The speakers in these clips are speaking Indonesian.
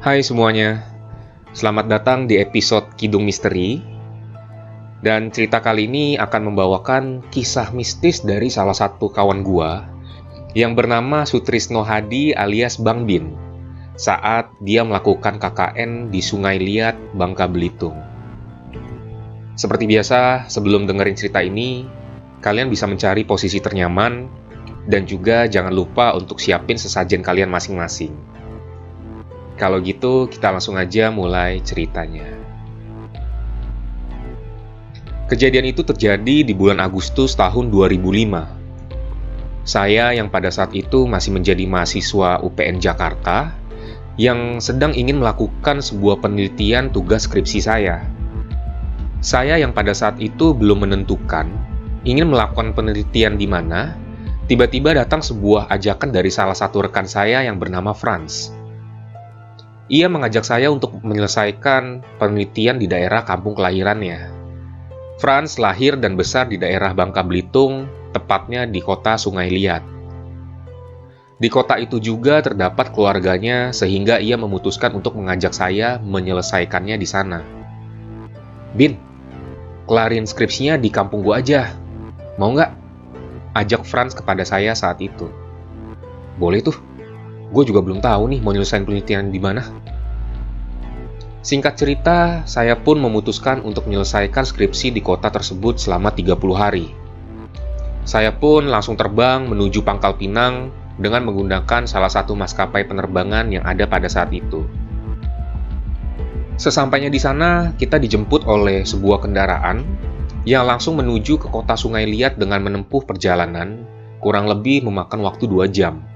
Hai semuanya, selamat datang di episode Kidung Misteri. Dan cerita kali ini akan membawakan kisah mistis dari salah satu kawan gua yang bernama Sutrisno Hadi alias Bang Bin saat dia melakukan KKN di Sungai Liat, Bangka Belitung. Seperti biasa, sebelum dengerin cerita ini, kalian bisa mencari posisi ternyaman dan juga jangan lupa untuk siapin sesajen kalian masing-masing. Kalau gitu, kita langsung aja mulai ceritanya. Kejadian itu terjadi di bulan Agustus tahun 2005. Saya yang pada saat itu masih menjadi mahasiswa UPN Jakarta, yang sedang ingin melakukan sebuah penelitian tugas skripsi saya. Saya yang pada saat itu belum menentukan ingin melakukan penelitian di mana, tiba-tiba datang sebuah ajakan dari salah satu rekan saya yang bernama Franz. Ia mengajak saya untuk menyelesaikan penelitian di daerah kampung kelahirannya. Franz lahir dan besar di daerah Bangka Belitung, tepatnya di kota Sungai Liat. Di kota itu juga terdapat keluarganya sehingga ia memutuskan untuk mengajak saya menyelesaikannya di sana. "Bin, kelarin skripsinya di kampung gua aja. Mau nggak?" ajak Franz kepada saya saat itu. "Boleh tuh. Gue juga belum tahu nih mau nyelesain penelitian di mana." Singkat cerita, saya pun memutuskan untuk menyelesaikan skripsi di kota tersebut selama 30 hari. Saya pun langsung terbang menuju Pangkal Pinang dengan menggunakan salah satu maskapai penerbangan yang ada pada saat itu. Sesampainya di sana, kita dijemput oleh sebuah kendaraan yang langsung menuju ke kota Sungai Liat dengan menempuh perjalanan kurang lebih memakan waktu 2 jam.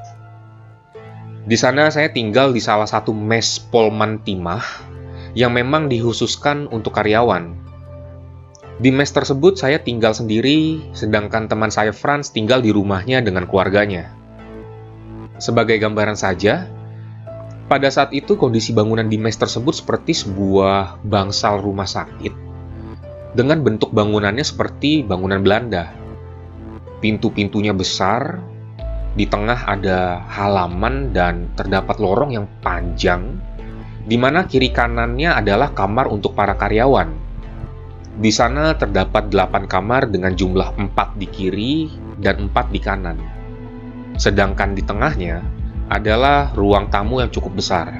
Di sana saya tinggal di salah satu mes Polman Timah yang memang dikhususkan untuk karyawan. Di mes tersebut saya tinggal sendiri, sedangkan teman saya Franz tinggal di rumahnya dengan keluarganya. Sebagai gambaran saja, pada saat itu kondisi bangunan di mes tersebut seperti sebuah bangsal rumah sakit, dengan bentuk bangunannya seperti bangunan Belanda. Pintu-pintunya besar, di tengah ada halaman dan terdapat lorong yang panjang, di mana kiri kanannya adalah kamar untuk para karyawan. Di sana terdapat 8 kamar dengan jumlah 4 di kiri dan 4 di kanan. Sedangkan di tengahnya adalah ruang tamu yang cukup besar.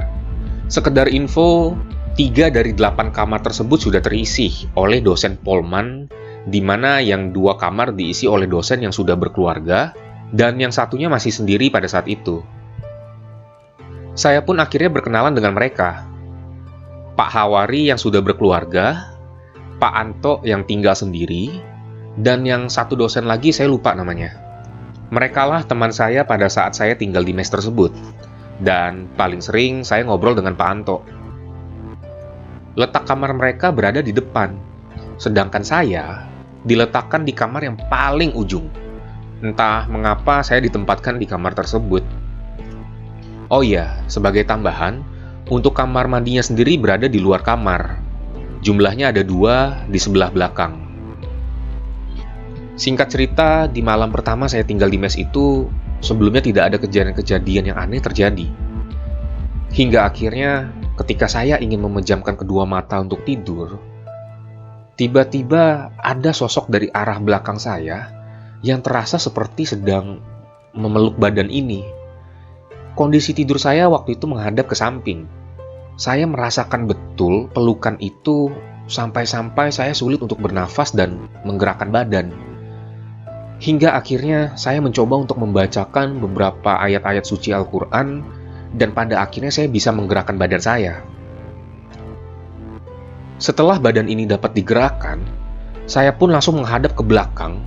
Sekedar info, 3 dari 8 kamar tersebut sudah terisi oleh dosen Polman, di mana yang 2 kamar diisi oleh dosen yang sudah berkeluarga, dan yang satunya masih sendiri pada saat itu. Saya pun akhirnya berkenalan dengan mereka. Pak Hawari yang sudah berkeluarga, Pak Anto yang tinggal sendiri, dan yang satu dosen lagi saya lupa namanya. Merekalah teman saya pada saat saya tinggal di mes tersebut, dan paling sering saya ngobrol dengan Pak Anto. Letak kamar mereka berada di depan, sedangkan saya diletakkan di kamar yang paling ujung. Entah mengapa saya ditempatkan di kamar tersebut. Oh iya, sebagai tambahan, untuk kamar mandinya sendiri berada di luar kamar. Jumlahnya ada 2 di sebelah belakang. Singkat cerita, di malam pertama saya tinggal di mes itu, sebelumnya tidak ada kejadian-kejadian yang aneh terjadi. Hingga akhirnya, ketika saya ingin memejamkan kedua mata untuk tidur, tiba-tiba ada sosok dari arah belakang saya yang terasa seperti sedang memeluk badan ini. Kondisi tidur saya waktu itu menghadap ke samping. Saya merasakan betul pelukan itu sampai-sampai saya sulit untuk bernafas dan menggerakkan badan. Hingga akhirnya saya mencoba untuk membacakan beberapa ayat-ayat suci Al-Quran, dan pada akhirnya saya bisa menggerakkan badan saya. Setelah badan ini dapat digerakkan, saya pun langsung menghadap ke belakang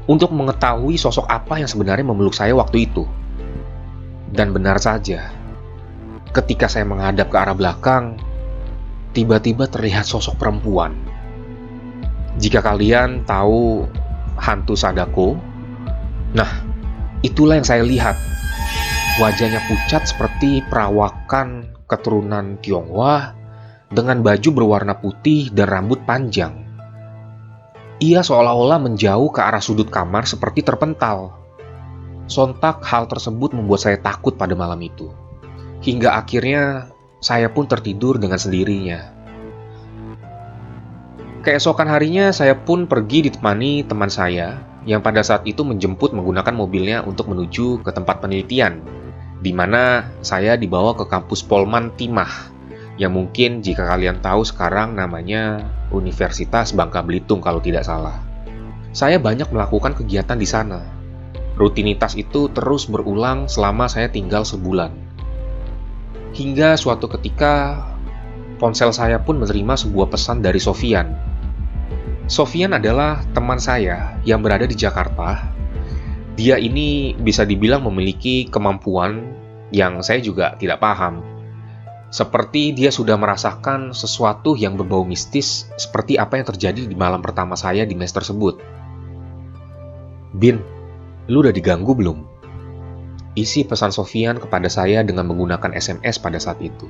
untuk mengetahui sosok apa yang sebenarnya memeluk saya waktu itu. Dan benar saja, ketika saya menghadap ke arah belakang, tiba-tiba terlihat sosok perempuan. Jika kalian tahu hantu Sadako, nah, itulah yang saya lihat. Wajahnya pucat seperti perawakan keturunan Tionghoa dengan baju berwarna putih dan rambut panjang. Ia seolah-olah menjauh ke arah sudut kamar seperti terpental. Sontak hal tersebut membuat saya takut pada malam itu. Hingga akhirnya saya pun tertidur dengan sendirinya. Keesokan harinya, saya pun pergi ditemani teman saya yang pada saat itu menjemput menggunakan mobilnya untuk menuju ke tempat penelitian, di mana saya dibawa ke kampus Polman Timah, yang mungkin jika kalian tahu sekarang namanya Universitas Bangka Belitung kalau tidak salah. Saya banyak melakukan kegiatan di sana. Rutinitas itu terus berulang selama saya tinggal sebulan. Hingga suatu ketika, ponsel saya pun menerima sebuah pesan dari Sofian. Sofian adalah teman saya yang berada di Jakarta. Dia ini bisa dibilang memiliki kemampuan yang saya juga tidak paham. Seperti dia sudah merasakan sesuatu yang berbau mistis seperti apa yang terjadi di malam pertama saya di mes tersebut. "Bin, lu udah diganggu belum?" Isi pesan Sofian kepada saya dengan menggunakan SMS pada saat itu.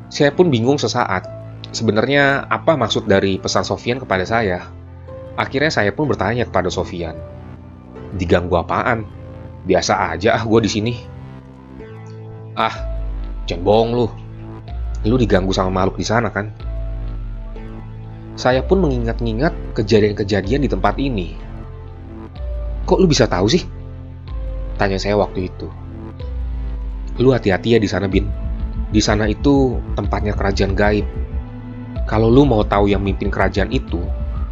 Saya pun bingung sesaat. Sebenarnya apa maksud dari pesan Sofian kepada saya? Akhirnya saya pun bertanya kepada Sofian. "Diganggu apaan? Biasa aja gue di sini." "Ah, jangan bohong lu. Lu diganggu sama makhluk di sana kan?" Saya pun mengingat-ingat kejadian-kejadian di tempat ini. "Kok lu bisa tahu sih?" tanya saya waktu itu. "Lu hati-hati ya di sana, Bin. Di sana itu tempatnya kerajaan gaib. Kalau lu mau tahu yang mimpin kerajaan itu,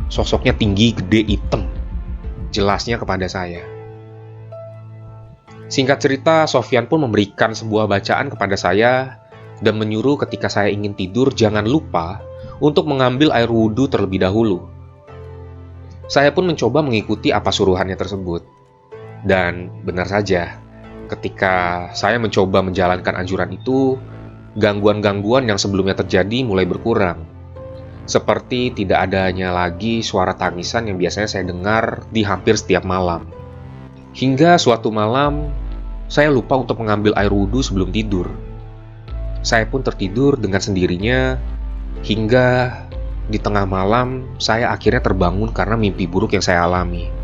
sosoknya tinggi, gede, hitam," jelasnya kepada saya. Singkat cerita, Sofian pun memberikan sebuah bacaan kepada saya dan menyuruh ketika saya ingin tidur jangan lupa untuk mengambil air wudhu terlebih dahulu. Saya pun mencoba mengikuti apa suruhannya tersebut. Dan benar saja, ketika saya mencoba menjalankan anjuran itu, gangguan-gangguan yang sebelumnya terjadi mulai berkurang. Seperti tidak adanya lagi suara tangisan yang biasanya saya dengar di hampir setiap malam. Hingga suatu malam, saya lupa untuk mengambil air wudhu sebelum tidur. Saya pun tertidur dengan sendirinya, hingga di tengah malam, saya akhirnya terbangun karena mimpi buruk yang saya alami.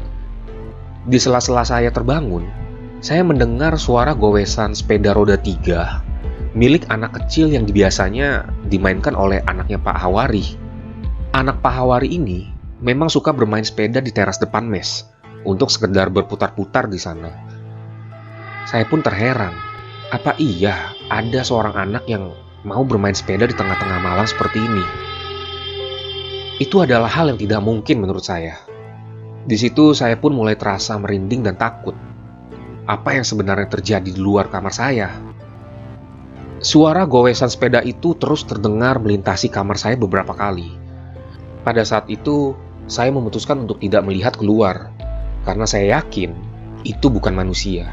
Di sela-sela saya terbangun, saya mendengar suara gowesan sepeda roda 3 milik anak kecil yang biasanya dimainkan oleh anaknya Pak Hawari. Anak Pak Hawari ini memang suka bermain sepeda di teras depan mes untuk sekedar berputar-putar di sana. Saya pun terheran, apa iya ada seorang anak yang mau bermain sepeda di tengah-tengah malam seperti ini? Itu adalah hal yang tidak mungkin menurut saya. Di situ saya pun mulai terasa merinding dan takut. Apa yang sebenarnya terjadi di luar kamar saya? Suara gowesan sepeda itu terus terdengar melintasi kamar saya beberapa kali. Pada saat itu, saya memutuskan untuk tidak melihat keluar, karena saya yakin itu bukan manusia.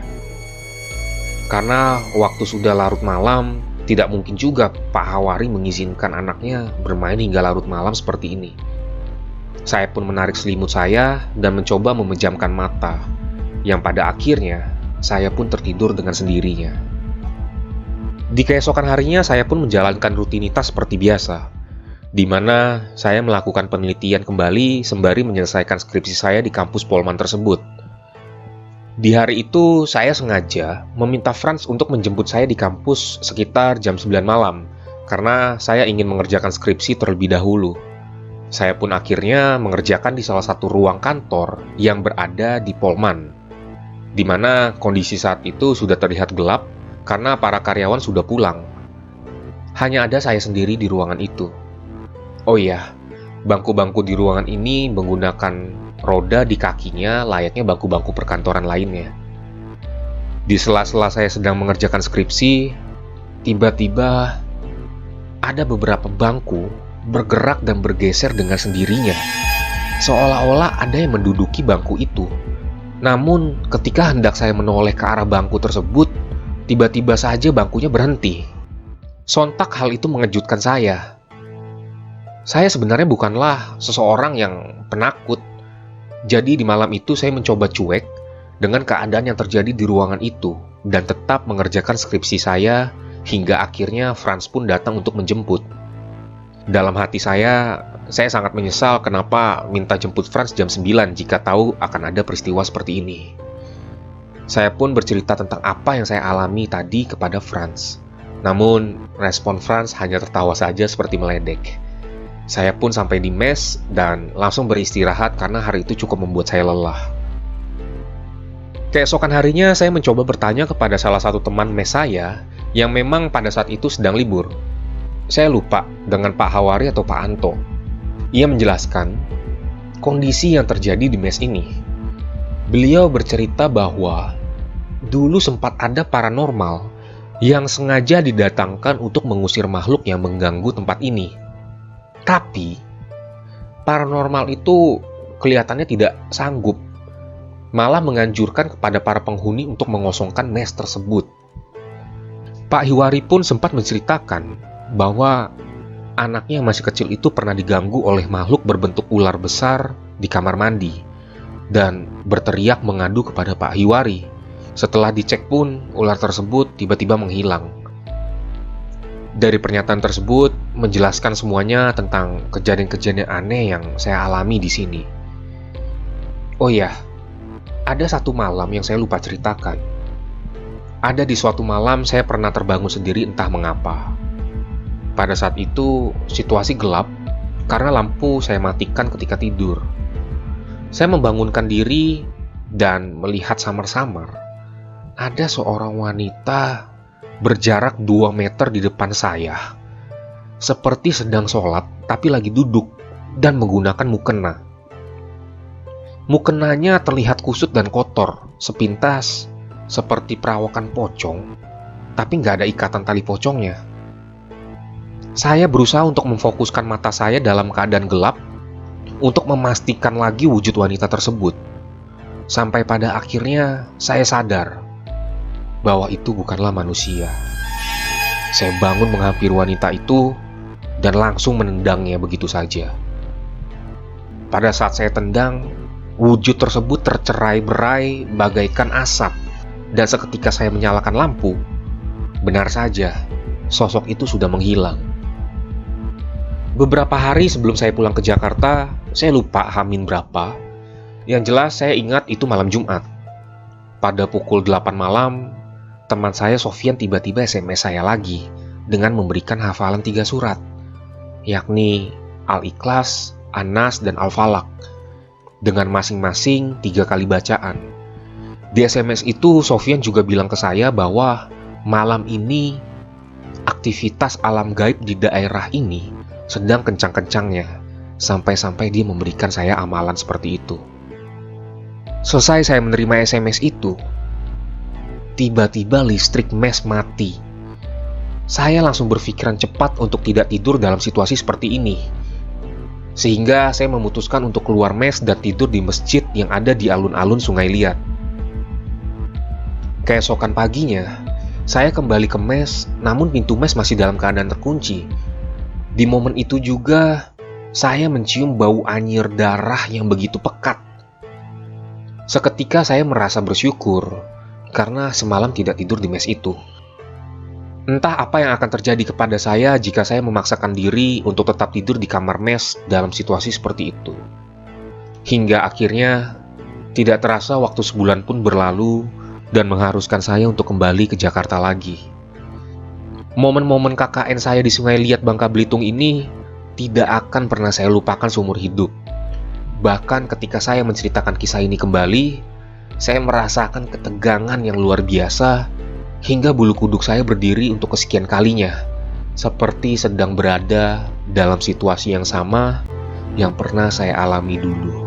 Karena waktu sudah larut malam, tidak mungkin juga Pak Hawari mengizinkan anaknya bermain hingga larut malam seperti ini. Saya pun menarik selimut saya dan mencoba memejamkan mata, yang pada akhirnya saya pun tertidur dengan sendirinya. Di keesokan harinya, saya pun menjalankan rutinitas seperti biasa, di mana saya melakukan penelitian kembali sembari menyelesaikan skripsi saya di kampus Polman tersebut. Di hari itu, saya sengaja meminta Franz untuk menjemput saya di kampus sekitar jam 9 malam, karena saya ingin mengerjakan skripsi terlebih dahulu. Saya pun akhirnya mengerjakan di salah satu ruang kantor yang berada di Polman, di mana kondisi saat itu sudah terlihat gelap karena para karyawan sudah pulang. Hanya ada saya sendiri di ruangan itu. Oh iya, bangku-bangku di ruangan ini menggunakan roda di kakinya layaknya bangku-bangku perkantoran lainnya. Di sela-sela saya sedang mengerjakan skripsi, tiba-tiba ada beberapa bangku bergerak dan bergeser dengan sendirinya. Seolah-olah ada yang menduduki bangku itu. Namun, ketika hendak saya menoleh ke arah bangku tersebut, tiba-tiba saja bangkunya berhenti. Sontak hal itu mengejutkan saya. Saya sebenarnya bukanlah seseorang yang penakut. Jadi di malam itu saya mencoba cuek dengan keadaan yang terjadi di ruangan itu dan tetap mengerjakan skripsi saya hingga akhirnya Franz pun datang untuk menjemput. Dalam hati saya sangat menyesal kenapa minta jemput Franz jam 9 jika tahu akan ada peristiwa seperti ini. Saya pun bercerita tentang apa yang saya alami tadi kepada Franz. Namun, respon Franz hanya tertawa saja seperti meledek. Saya pun sampai di mes dan langsung beristirahat karena hari itu cukup membuat saya lelah. Keesokan harinya, saya mencoba bertanya kepada salah satu teman mes saya yang memang pada saat itu sedang libur. Saya lupa dengan Pak Hawari atau Pak Anto. Ia menjelaskan kondisi yang terjadi di mes ini. Beliau bercerita bahwa dulu sempat ada paranormal yang sengaja didatangkan untuk mengusir makhluk yang mengganggu tempat ini. Tapi, paranormal itu kelihatannya tidak sanggup, malah menganjurkan kepada para penghuni untuk mengosongkan mes tersebut. Pak Hiwari pun sempat menceritakan bahwa anaknya yang masih kecil itu pernah diganggu oleh makhluk berbentuk ular besar di kamar mandi dan berteriak mengadu kepada Pak Hiwari. Setelah dicek pun, ular tersebut tiba-tiba menghilang. Dari pernyataan tersebut menjelaskan semuanya tentang kejadian-kejadian aneh yang saya alami di sini. Oh ya, ada satu malam yang saya lupa ceritakan. Ada di suatu malam saya pernah terbangun sendiri entah mengapa. Pada saat itu situasi gelap karena lampu saya matikan ketika tidur. Saya membangunkan diri dan melihat samar-samar ada seorang wanita berjarak 2 meter di depan saya, seperti sedang sholat tapi lagi duduk dan menggunakan mukena. Mukenanya terlihat kusut dan kotor, sepintas seperti perawakan pocong, tapi nggak ada ikatan tali pocongnya. Saya berusaha untuk memfokuskan mata saya dalam keadaan gelap untuk memastikan lagi wujud wanita tersebut. Sampai pada akhirnya saya sadar bahwa itu bukanlah manusia. Saya bangun menghampiri wanita itu dan langsung menendangnya begitu saja. Pada saat saya tendang, wujud tersebut tercerai-berai bagaikan asap, dan seketika saya menyalakan lampu, benar saja, sosok itu sudah menghilang. Beberapa hari sebelum saya pulang ke Jakarta, saya lupa Hamin berapa. Yang jelas saya ingat itu malam Jumat. Pada pukul 8 malam, teman saya Sofyan tiba-tiba SMS saya lagi dengan memberikan hafalan 3 surat, yakni Al-Ikhlas, An-Nas, dan Al-Falaq, dengan masing-masing 3 kali bacaan. Di SMS itu Sofyan juga bilang ke saya bahwa malam ini aktivitas alam gaib di daerah ini sedang kencang-kencangnya, sampai-sampai dia memberikan saya amalan seperti itu. Selesai saya menerima SMS itu, tiba-tiba listrik mes mati. Saya langsung berpikiran cepat untuk tidak tidur dalam situasi seperti ini. Sehingga saya memutuskan untuk keluar mes dan tidur di masjid yang ada di alun-alun Sungai Liat. Keesokan paginya, saya kembali ke mes, namun pintu mes masih dalam keadaan terkunci. Di momen itu juga, saya mencium bau anyir darah yang begitu pekat. Seketika saya merasa bersyukur karena semalam tidak tidur di mes itu. Entah apa yang akan terjadi kepada saya jika saya memaksakan diri untuk tetap tidur di kamar mes dalam situasi seperti itu. Hingga akhirnya, tidak terasa waktu sebulan pun berlalu dan mengharuskan saya untuk kembali ke Jakarta lagi. Momen-momen KKN saya di Sungai Liat, Bangka Belitung ini tidak akan pernah saya lupakan seumur hidup. Bahkan ketika saya menceritakan kisah ini kembali, saya merasakan ketegangan yang luar biasa hingga bulu kuduk saya berdiri untuk kesekian kalinya, seperti sedang berada dalam situasi yang sama yang pernah saya alami dulu.